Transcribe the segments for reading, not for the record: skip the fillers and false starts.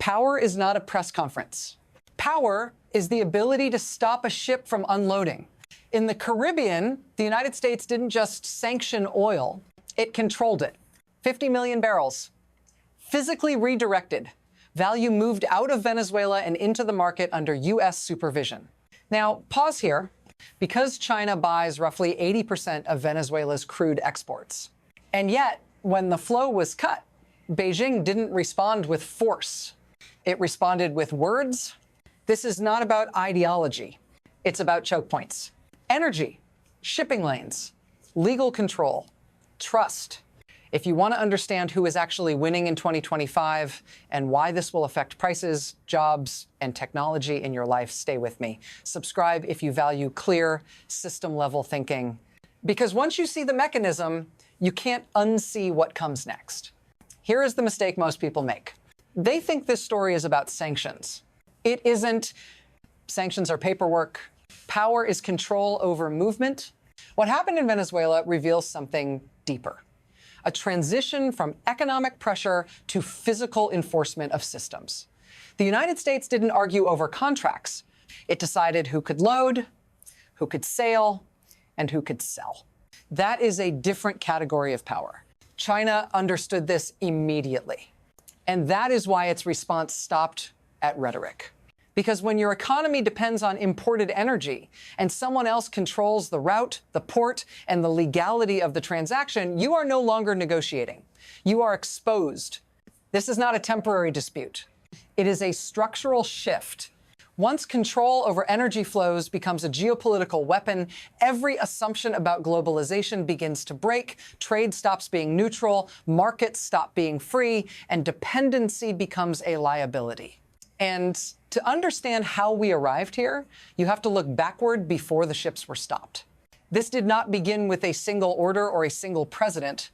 Power is not a press conference. Power is the ability to stop a ship from unloading. In the Caribbean, the United States didn't just sanction oil, it controlled it. 50 million barrels, physically redirected. Value moved out of Venezuela and into the market under U.S. supervision. Now, pause here, because China buys roughly 80% of Venezuela's crude exports. And yet, when the flow was cut, Beijing didn't respond with force. It responded with words. This is not about ideology. It's about choke points. Energy, shipping lanes, legal control, trust. If you want to understand who is actually winning in 2025 and why this will affect prices, jobs, and technology in your life, stay with me. Subscribe if you value clear, system-level thinking. Because once you see the mechanism, you can't unsee what comes next. Here is the mistake most people make. They think this story is about sanctions. It isn't. Sanctions are paperwork. Power is control over movement. What happened in Venezuela reveals something deeper. A transition from economic pressure to physical enforcement of systems. The United States didn't argue over contracts. It decided who could load, who could sail, and who could sell. That is a different category of power. China understood this immediately. And that is why its response stopped at rhetoric. Because when your economy depends on imported energy and someone else controls the route, the port, and the legality of the transaction, you are no longer negotiating. You are exposed. This is not a temporary dispute. It is a structural shift. Once control over energy flows becomes a geopolitical weapon, every assumption about globalization begins to break, trade stops being neutral, markets stop being free, and dependency becomes a liability. And to understand how we arrived here, you have to look backward before the ships were stopped. This did not begin with a single order or a single president.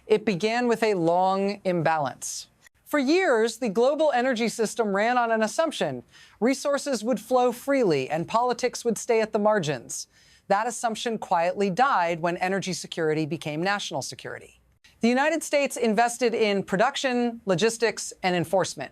It began with a long imbalance. For years, the global energy system ran on an assumption. Resources would flow freely and politics would stay at the margins. That assumption quietly died when energy security became national security. The United States invested in production, logistics, and enforcement.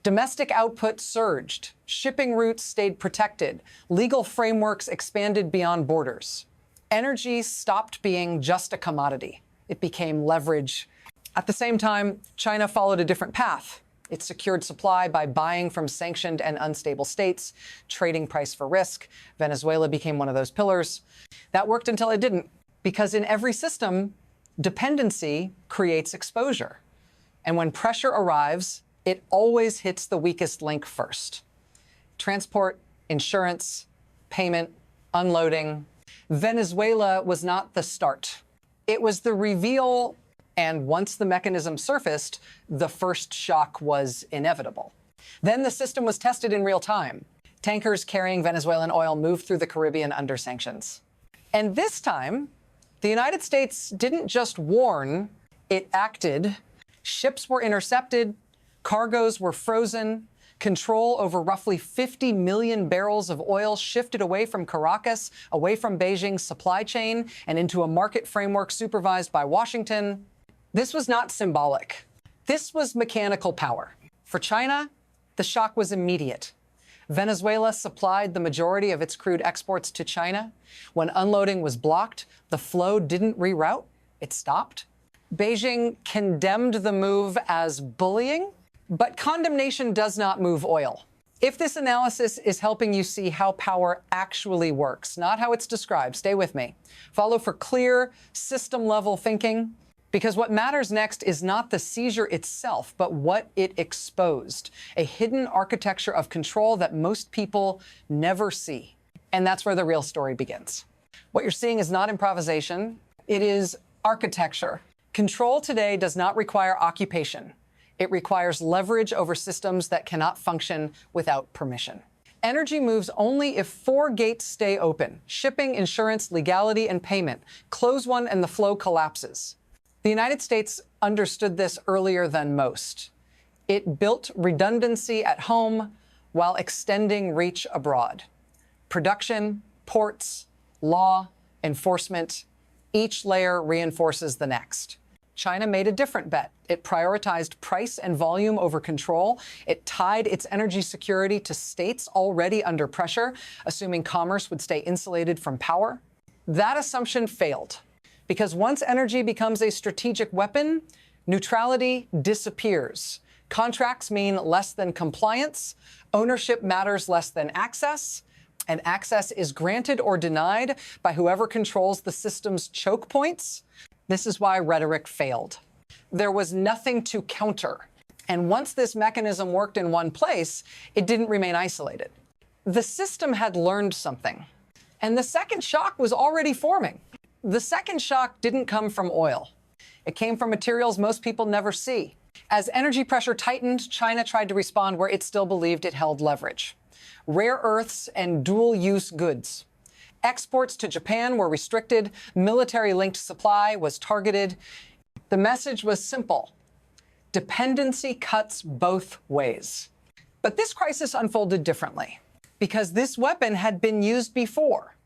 Domestic output surged, shipping routes stayed protected, legal frameworks expanded beyond borders. Energy stopped being just a commodity. It became leverage. At the same time, China followed a different path. It secured supply by buying from sanctioned and unstable states, trading price for risk. Venezuela became one of those pillars. That worked until it didn't, because in every system, dependency creates exposure. And when pressure arrives, it always hits the weakest link first. Transport, insurance, payment, unloading. Venezuela was not the start. It was the reveal, and once the mechanism surfaced, the first shock was inevitable. Then the system was tested in real time. Tankers carrying Venezuelan oil moved through the Caribbean under sanctions. And this time, the United States didn't just warn, it acted. Ships were intercepted. Cargoes were frozen. Control over roughly 50 million barrels of oil shifted away from Caracas, away from Beijing's supply chain, and into a market framework supervised by Washington. This was not symbolic. This was mechanical power. For China, the shock was immediate. Venezuela supplied the majority of its crude exports to China. When unloading was blocked, the flow didn't reroute. It stopped. Beijing condemned the move as bullying. But condemnation does not move oil. If this analysis is helping you see how power actually works, not how it's described, stay with me. Follow for clear, system-level thinking, because what matters next is not the seizure itself, but what it exposed, a hidden architecture of control that most people never see. And that's where the real story begins. What you're seeing is not improvisation, it is architecture. Control today does not require occupation. It requires leverage over systems that cannot function without permission. Energy moves only if 4 gates stay open: shipping, insurance, legality, and payment. Close one and the flow collapses. The United States understood this earlier than most. It built redundancy at home while extending reach abroad. Production, ports, law, enforcement, each layer reinforces the next. China made a different bet. It prioritized price and volume over control. It tied its energy security to states already under pressure, assuming commerce would stay insulated from power. That assumption failed, because once energy becomes a strategic weapon, neutrality disappears. Contracts mean less than compliance, ownership matters less than access, and access is granted or denied by whoever controls the system's choke points. This is why rhetoric failed. There was nothing to counter. And once this mechanism worked in one place, it didn't remain isolated. The system had learned something, and the second shock was already forming. The second shock didn't come from oil. It came from materials most people never see. As energy pressure tightened, China tried to respond where it still believed it held leverage: rare earths and dual-use goods. Exports to Japan were restricted. Military-linked supply was targeted. The message was simple: dependency cuts both ways. But this crisis unfolded differently, because this weapon had been used before.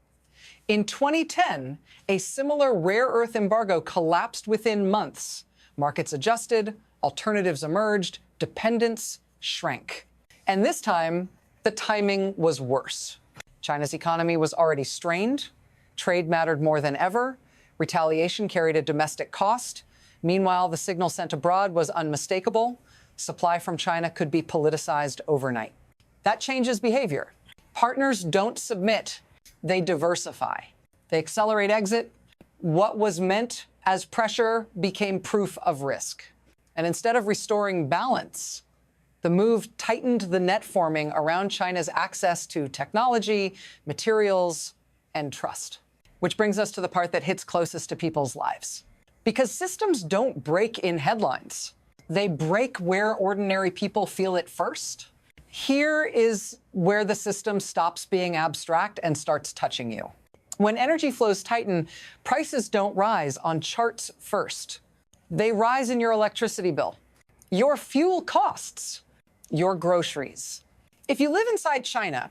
In 2010, a similar rare earth embargo collapsed within months. Markets adjusted, alternatives emerged, dependence shrank. And this time, the timing was worse. China's economy was already strained. Trade mattered more than ever. Retaliation carried a domestic cost. Meanwhile, the signal sent abroad was unmistakable. Supply from China could be politicized overnight. That changes behavior. Partners don't submit. They diversify. They accelerate exit. What was meant as pressure became proof of risk. And instead of restoring balance, the move tightened the net forming around China's access to technology, materials, and trust. Which brings us to the part that hits closest to people's lives. Because systems don't break in headlines. They break where ordinary people feel it first. Here is where the system stops being abstract and starts touching you. When energy flows tighten, prices don't rise on charts first. They rise in your electricity bill, your fuel costs, your groceries. If you live inside China,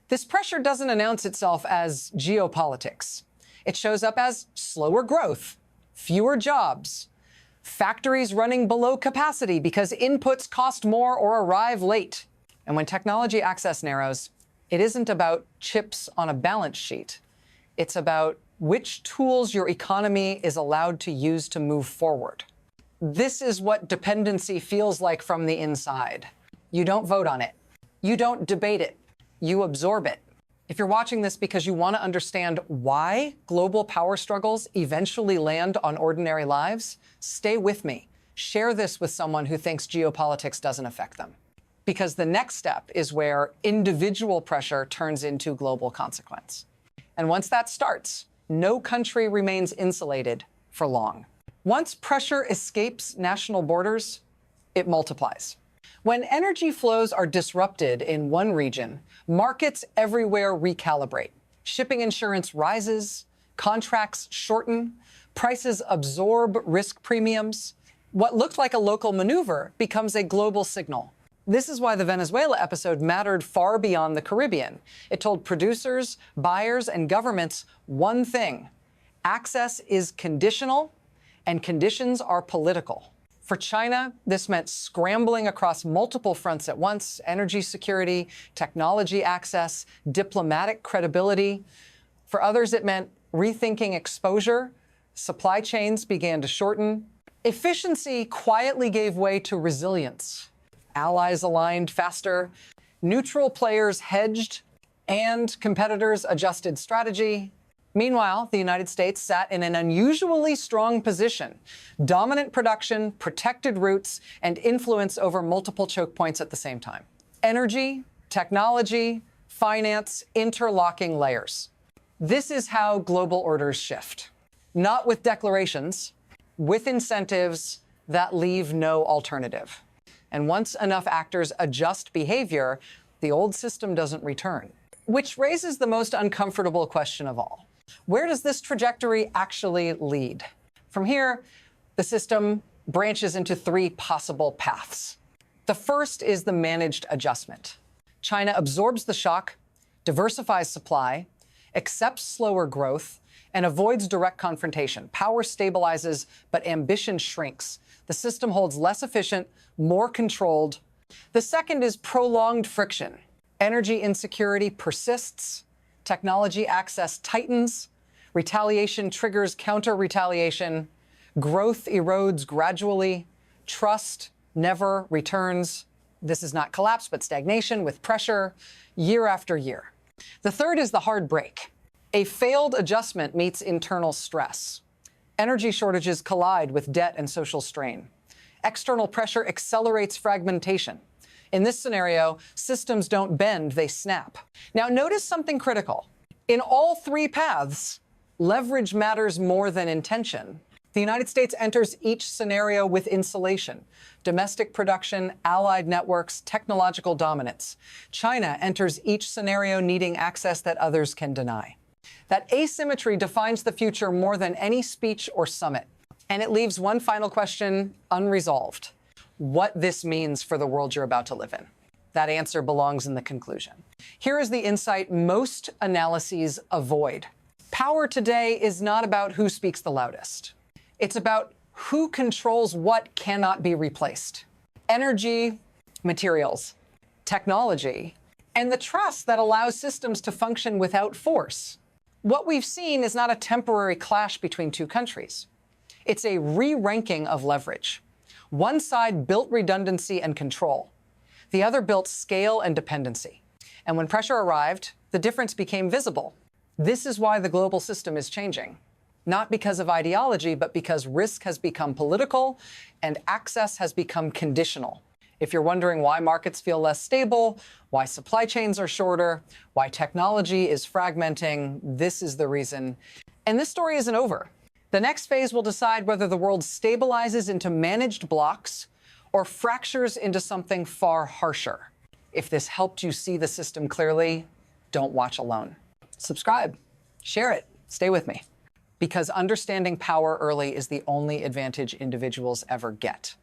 this pressure doesn't announce itself as geopolitics. It shows up as slower growth, fewer jobs, factories running below capacity because inputs cost more or arrive late. And when technology access narrows, it isn't about chips on a balance sheet. It's about which tools your economy is allowed to use to move forward. This is what dependency feels like from the inside. You don't vote on it. You don't debate it. You absorb it. If you're watching this because you want to understand why global power struggles eventually land on ordinary lives, stay with me. Share this with someone who thinks geopolitics doesn't affect them. Because the next step is where individual pressure turns into global consequence. And once that starts, no country remains insulated for long. Once pressure escapes national borders, it multiplies. When energy flows are disrupted in one region, markets everywhere recalibrate. Shipping insurance rises, contracts shorten, prices absorb risk premiums. What looked like a local maneuver becomes a global signal. This is why the Venezuela episode mattered far beyond the Caribbean. It told producers, buyers, and governments one thing: access is conditional, and conditions are political. For China, this meant scrambling across multiple fronts at once: energy security, technology access, diplomatic credibility. For others, it meant rethinking exposure. Supply chains began to shorten. Efficiency quietly gave way to resilience. Allies aligned faster, neutral players hedged, and competitors adjusted strategy. Meanwhile, the United States sat in an unusually strong position: dominant production, protected routes, and influence over multiple choke points at the same time. Energy, technology, finance, interlocking layers. This is how global orders shift. Not with declarations, with incentives that leave no alternative. And once enough actors adjust behavior, the old system doesn't return. Which raises the most uncomfortable question of all. Where does this trajectory actually lead? From here, the system branches into three possible paths. The first is the managed adjustment. China absorbs the shock, diversifies supply, accepts slower growth, and avoids direct confrontation. Power stabilizes, but ambition shrinks. The system holds less efficient, more controlled. The second is prolonged friction. Energy insecurity persists. Technology access tightens. Retaliation triggers counter-retaliation. Growth erodes gradually. Trust never returns. This is not collapse, but stagnation with pressure year after year. The third is the hard break. A failed adjustment meets internal stress. Energy shortages collide with debt and social strain. External pressure accelerates fragmentation. In this scenario, systems don't bend, they snap. Now, notice something critical. In all three paths, leverage matters more than intention. The United States enters each scenario with insulation, domestic production, allied networks, technological dominance. China enters each scenario needing access that others can deny. That asymmetry defines the future more than any speech or summit. And it leaves one final question unresolved: what this means for the world you're about to live in. That answer belongs in the conclusion. Here is the insight most analyses avoid. Power today is not about who speaks the loudest. It's about who controls what cannot be replaced. Energy, materials, technology, and the trust that allows systems to function without force. What we've seen is not a temporary clash between two countries. It's a re-ranking of leverage. One side built redundancy and control. The other built scale and dependency. And when pressure arrived, the difference became visible. This is why the global system is changing. Not because of ideology, but because risk has become political and access has become conditional. If you're wondering why markets feel less stable, why supply chains are shorter, why technology is fragmenting, this is the reason. And this story isn't over. The next phase will decide whether the world stabilizes into managed blocks or fractures into something far harsher. If this helped you see the system clearly, don't watch alone. Subscribe, share it, stay with me. Because understanding power early is the only advantage individuals ever get.